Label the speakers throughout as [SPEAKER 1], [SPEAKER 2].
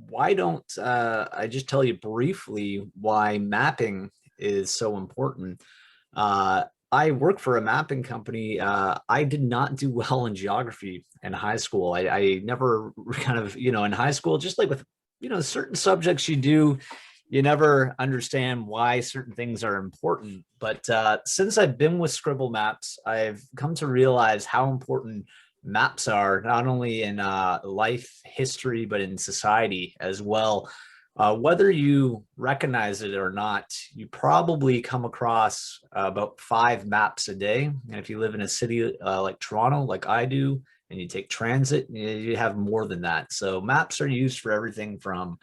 [SPEAKER 1] Why don't I just tell you briefly why mapping is so important? I work for a mapping company. I did not do well in geography in high school. I never kind of, in high school, just like with, certain subjects you never understand why certain things are important. But since I've been with Scribble Maps, I've come to realize how important maps are, not only in life history, but in society as well. Whether you recognize it or not, you probably come across about 5 maps a day. And if you live in a city like Toronto, like I do, and you take transit, you have more than that. So maps are used for everything from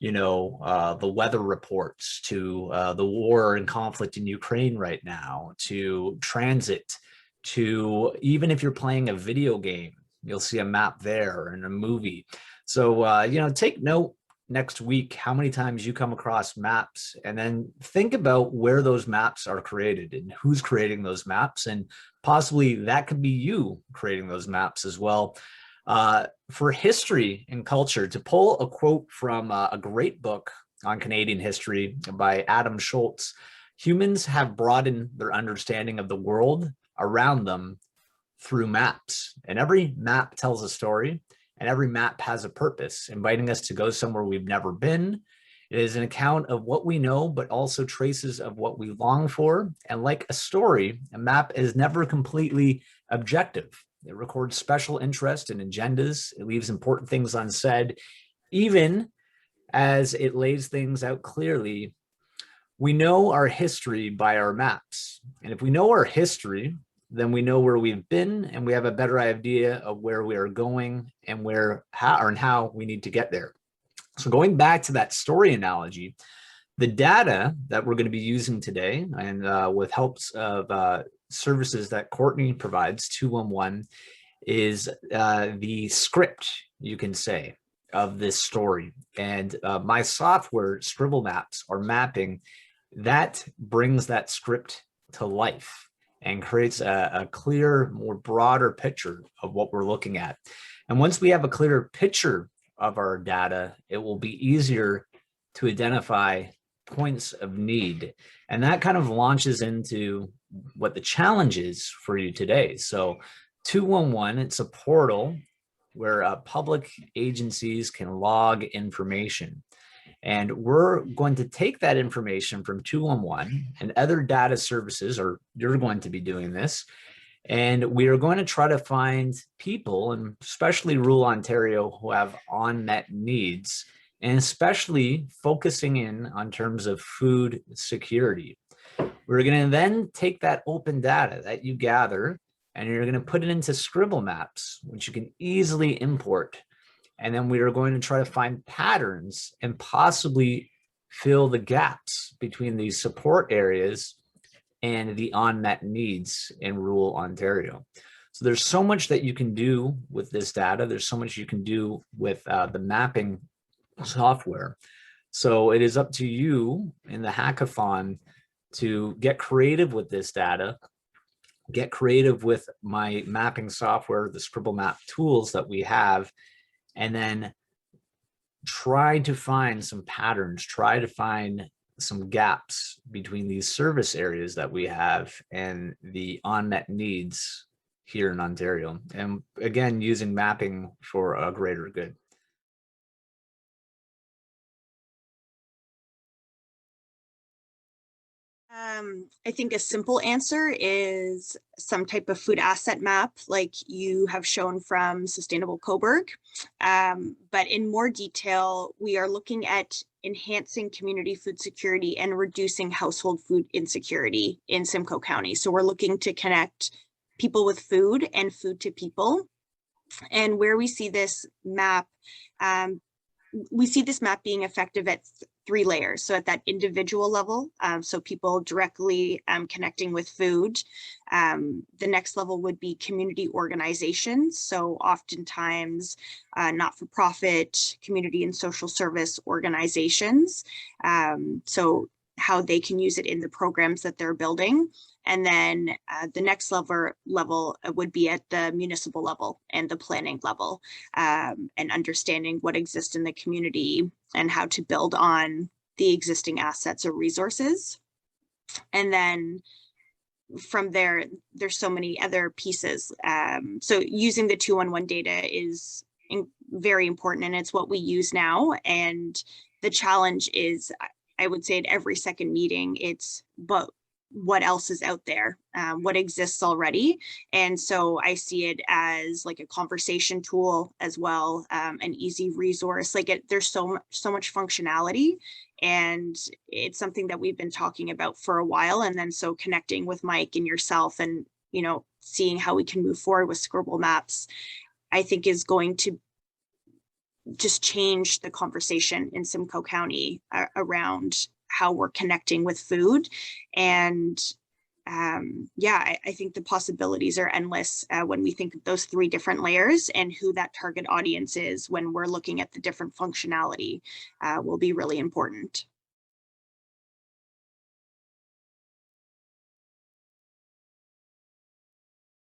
[SPEAKER 1] the weather reports to the war and conflict in Ukraine right now, to transit, to even if you're playing a video game, you'll see a map there, and a movie. So, take note next week how many times you come across maps, and then think about where those maps are created and who's creating those maps. And possibly that could be you creating those maps as well. For history and culture, to pull a quote from a great book on Canadian history by Adam Schultz: humans have broadened their understanding of the world around them through maps. And every map tells a story, and every map has a purpose, inviting us to go somewhere we've never been. It is an account of what we know, but also traces of what we long for. And like a story, a map is never completely objective. It records special interest and agendas. It leaves important things unsaid, even as it lays things out clearly. We know our history by our maps. And if we know our history, then we know where we've been, and we have a better idea of where we are going and how we need to get there. So going back to that story analogy, the data that we're going to be using today, and with helps of services that Courtney provides, 211, is the script, you can say, of this story. And my software, Scribble Maps, or mapping, that brings that script to life and creates a clear, more broader picture of what we're looking at. And once we have a clearer picture of our data, it will be easier to identify points of need. And that kind of launches into what the challenge is for you today. So 211, it's a portal where public agencies can log information. And we're going to take that information from 211 and other data services, or you're going to be doing this, and we are going to try to find people, and especially rural Ontario, who have unmet needs, and especially focusing in on terms of food security. We're going to then take that open data that you gather, and you're going to put it into Scribble Maps, which you can easily import. And then we are going to try to find patterns and possibly fill the gaps between these support areas and the unmet needs in rural Ontario. So there's so much that you can do with this data. There's so much you can do with the mapping software. So it is up to you in the hackathon to get creative with this data, get creative with my mapping software, the Scribble Map tools that we have, and then try to find some patterns, try to find some gaps between these service areas that we have and the unmet needs here in Ontario. And again, using mapping for a greater good.
[SPEAKER 2] I think a simple answer is some type of food asset map like you have shown from Sustainable Cobourg. But in more detail, we are looking at enhancing community food security and reducing household food insecurity in Simcoe County. So we're looking to connect people with food and food to people. And where we see this map, being effective at 3 layers. So at that individual level, so people directly connecting with food. The next level would be community organizations. So oftentimes not-for-profit, community and social service organizations. So how they can use it in the programs that they're building. And then the next level would be at the municipal level and the planning level, and understanding what exists in the community and how to build on the existing assets or resources. And then from there, there's so many other pieces. So using the 2-on-1 data is very important, and it's what we use now. And the challenge is, I would say at every second meeting, it's but what else is out there, what exists already. And so I see it as like a conversation tool as well, an easy resource. Like there's so much functionality, and it's something that we've been talking about for a while. And then so connecting with Mike and yourself, and seeing how we can move forward with Scribble Maps, I think is going to just change the conversation in Simcoe County around how we're connecting with food. And yeah, I think the possibilities are endless when we think of those 3 different layers, and who that target audience is when we're looking at the different functionality will be really important.